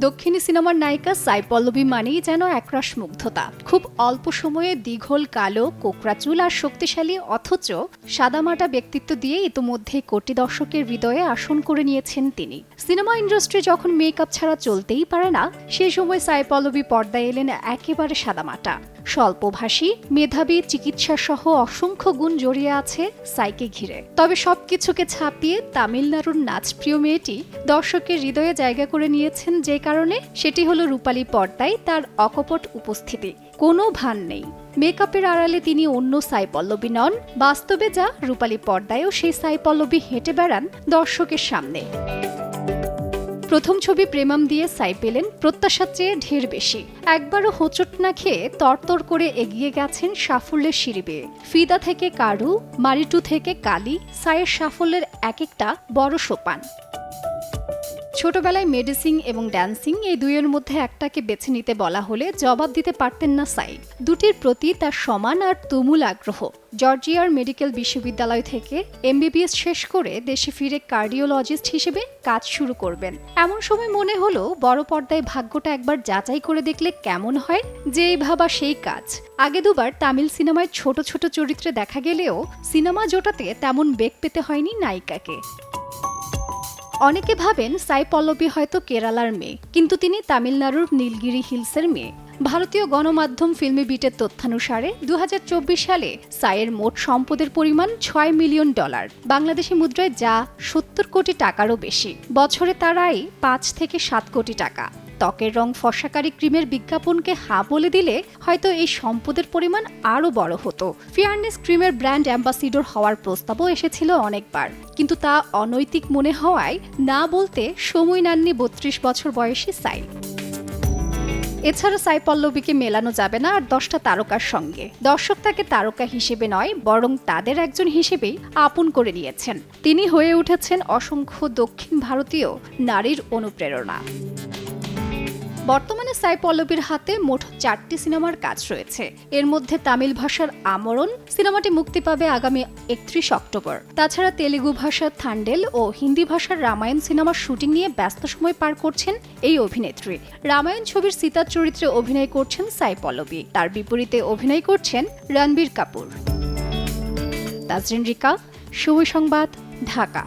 দক্ষিণী সিনেমার নায়িকা সাই পল্লবী মানেই যেন একরাশ মুগ্ধতা। খুব অল্প সময়ে দীঘল কালো কোকড়া চুল আর শক্তিশালী অথচ সাদামাটা ব্যক্তিত্ব দিয়ে ইতোমধ্যে কোটি দর্শকের হৃদয়ে আসন করে নিয়েছেন তিনি। সিনেমা ইন্ডাস্ট্রি যখন মেকআপ ছাড়া চলতেই পারে না, সেই সময় সাই পল্লবী পর্দায় এলেন একেবারে সাদামাটা। স্বল্পভাষী, মেধাবী, চিকিৎসা সহ অসংখ্য গুণ জড়িয়ে আছে সাইকে ঘিরে। তবে সবকিছুকে ছাপিয়ে তামিলনাড়ুর নাচপ্রিয় মেয়েটি দর্শকের হৃদয়ে জায়গা করে নিয়েছেন, যে কারণে সেটি হলো রূপালী পর্দায় তার অকপট উপস্থিতি। কোনো ভান নেই, মেকআপের আড়ালে তিনি অন্য সাই পল্লবী নন। বাস্তবে যা, রূপালী পর্দায়ও সেই সাই পল্লবী হেঁটে বেড়ান দর্শকের সামনে। প্রথম ছবি প্রেমাম দিয়ে সাই পেলেন প্রত্যাশার চেয়ে ঢের বেশি। একবারও হোঁচট না খেয়ে তরতর করে এগিয়ে গেছেন সাফল্যের সিঁড়ি বেয়ে। ফিদা থেকে কারু, মারিটু থেকে কালি, সাইয়ের সাফল্যের এক একটা বড় সোপান। ছোটবেলায় মেডিসিন এবং ড্যান্সিং এই দুইয়ের মধ্যে একটাকে বেছে নিতে বলা হলে জবাব দিতে পারতেন না সাই। দুটির প্রতি তার সমান আর তুমুল আগ্রহ। জর্জিয়ার মেডিকেল বিশ্ববিদ্যালয় থেকে এমবিবিএস শেষ করে দেশে ফিরে কার্ডিওলজিস্ট হিসেবে কাজ শুরু করবেন। এমন সময় মনে হলো বড় পর্দায় ভাগ্যটা একবার যাচাই করে দেখলে কেমন হয়। যে ভাবা সেই কাজ। আগে দুবার তামিল সিনেমায় ছোট ছোট চরিত্রে দেখা গেলেও সিনেমা জোটাতে তেমন বেগ পেতে হয়নি নায়িকাকে। অনেকে ভাবেন সাই পল্লবী হয়তো কেরালার মেয়ে, কিন্তু তিনি তামিলনাড়ুর নীলগিরি হিলসের মেয়ে। ভারতীয় গণমাধ্যম ফিল্মি বিটের তথ্যানুসারে 2024 সালে সাইয়ের মোট সম্পদের পরিমাণ $6 মিলিয়ন, বাংলাদেশি মুদ্রায় যা 70 কোটি টাকারও বেশি। বছরে তার আয় 5 থেকে 7 কোটি টাকা। ত্বকের রং ফর্সাকারী ক্রিমের বিজ্ঞাপনকে হ্যাঁ বলে দিলে হয়তো এই সম্পদের পরিমাণ আরও বড় হতো। ফেয়ারনেস ক্রিমের ব্র্যান্ড অ্যাম্বাসিডর হওয়ার প্রস্তাবও এসেছিল অনেকবার, কিন্তু তা অনৈতিক মনে হওয়ায় না বলতে সময় নেননি 32 বছর বয়সী সাই। এছাড়া সাই পল্লবীকে মেলানো যাবে না আর 10টা তারকার সঙ্গে। দর্শক তাকে তারকা হিসেবে নয়, বরং তাদের একজন হিসেবেই আপন করে নিয়েছেন। তিনি হয়ে উঠেছেন অসংখ্য দক্ষিণ ভারতীয় নারীর অনুপ্রেরণা। বর্তমানে সাই পল্লবীর হাতে মোট 4টি সিনেমার কাজ রয়েছে। এর মধ্যে তামিল ভাষার আমরণ সিনেমাটি মুক্তি পাবে আগামী 31 অক্টোবর। তাছাড়া তেলুগু ভাষার থান্ডেল ও হিন্দি ভাষার রামায়ণ সিনেমার শুটিং নিয়ে ব্যস্ত সময় পার করছেন এই অভিনেত্রী। রামায়ণ ছবির সীতার চরিত্রে অভিনয় করছেন সাই পল্লবী। তার বিপরীতে অভিনয় করছেন রণবীর কাপুর। তাজরিন রিকা, সময় সংবাদ, ঢাকা।